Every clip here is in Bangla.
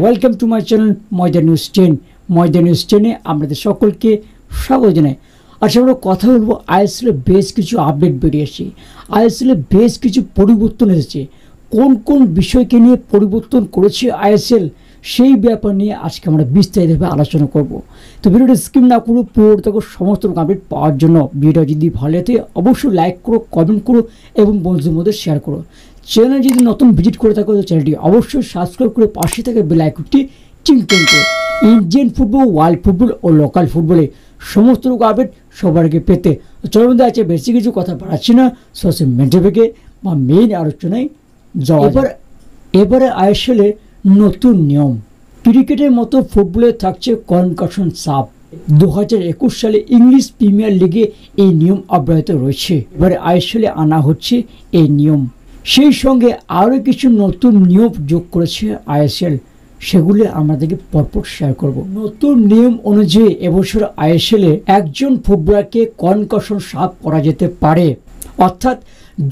ওয়েলকাম টু মাই চ্যানেল ময়দা নিউজ 10। ময়দা নিউজ 10-এ আপনাদের সকলকে স্বাগত জানাই। আচ্ছা, আমরা কথা বলবো আইএসএল বেশ কিছু আপডেট বেরিয়েছে, আইএসএল বেশ কিছু পরিবর্তন এসেছে। কোন কোন বিষয়কে নিয়ে পরিবর্তন করেছে আইএসএল, সেই ব্যাপার নিয়ে আজকে আমরা বিস্তারিতভাবে আলোচনা করব। তো ভিডিওটা স্কিপ না করো, পুরো দেখো। সমস্ত আপডেট পাওয়ার জন্য ভিডিও যদি ভালো লাগে অবশ্যই লাইক করো, কমেন্ট করো এবং বন্ধুদের মধ্যে শেয়ার করো। চ্যানেল যদি নতুন ভিজিট করে থাকো তো চ্যানেলটি অবশ্যই সাবস্ক্রাইব করে পাশে থেকে বেল আইকনটি চিনচিন করো। ইন্ডিয়ান ফুটবল, ওয়ার্ল্ড ফুটবল ও লোকাল ফুটবলে সমস্ত আপডেট সবার আগে পেতে চলো বন্ধু, আছে বেশি কিছু কথা বাড়াচ্ছি না, সোশ্যাল মিডিয়া থেকে বা মেইন আলোচনায় যাওয়া। এবারে আইএসএলের নতুন নিয়ম, ক্রিকেটের মতো ফুটবলে থাকছে কনকাশন সাপ। 2021 সালে ইংলিশ প্রিমিয়ার লিগে এই নিয়ম অব্যাহত রয়েছে। এবারে আইএসএলে আনা হচ্ছে এই নিয়ম, সেই সঙ্গে আরও কিছু নতুন নিয়ম যোগ করেছে আইএসএল, সেগুলি আমাদেরকে পরপর শেয়ার করব। নতুন নিয়ম অনুযায়ী এবছর আইএসএলে একজন ফুটবলারকে কনকাশন সাপ করা যেতে পারে। অর্থাৎ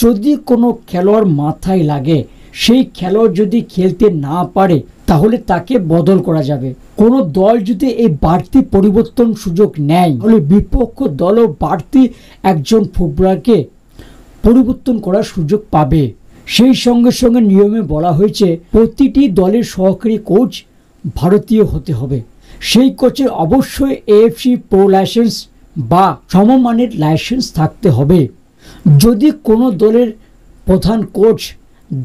যদি কোনো খেলোয়াড় মাথায় লাগে, সেই খেলোয়াড় যদি খেলতে না পারে তাহলে তাকে বদল করা যাবে। কোনো দল যদি এই বাড়তি পরিবর্তন সুযোগ নেয় তাহলে বিপক্ষ দলও বাড়তি একজন ফুটবলারকে পরিবর্তন করার সুযোগ পাবে। সেই সঙ্গে সঙ্গে নিয়মে বলা হয়েছে প্রতিটি দলের সহকারী কোচ ভারতীয় হতে হবে। সেই কোচের অবশ্যই এএফসি প্রো লাইসেন্স বা সমমানের লাইসেন্স থাকতে হবে। যদি কোনো দলের প্রধান কোচ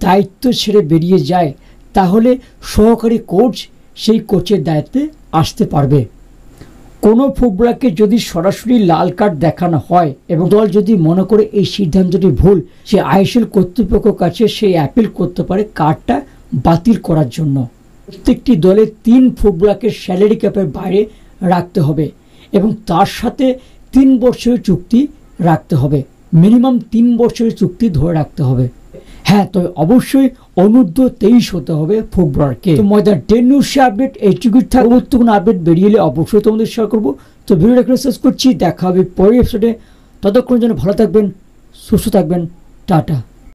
দায়িত্ব ছেড়ে বেরিয়ে যায় তাহলে সহকারী কোচ সেই কোচের দায়িত্বে আসতে পারবে। কোনো ফুটবলারকে যদি সরাসরি লাল কার্ড দেখানো হয় এবং দল যদি মনে করে এই সিদ্ধান্তটি ভুল, সে আইএসএল কর্তৃপক্ষের কাছে সেই অ্যাপিল করতে পারে কার্ডটা বাতিল করার জন্য। প্রত্যেকটি দলে 3 ফুটবলারকে স্যালারি ক্যাপের বাইরে রাখতে হবে এবং তার সাথে 3 বছরের চুক্তি রাখতে হবে। মিনিমাম 3 বছরের চুক্তি ধরে রাখতে হবে। হ্যাঁ, তবে অবশ্যই অনূর্ধ্ব 23 হতে হবে ফুটবলারকে। তো ময়দান 10 নিউজ আপডেট এইটুকুই থাকবে। কোনো আপডেট বেরিয়ে এলে অবশ্যই তোমাদের শেয়ার করবো। তো ভিডিওটা শেষ করছি, দেখা হবে পরের এপিসোডে। ততক্ষণ যেন ভালো থাকবেন, সুস্থ থাকবেন। টাটা।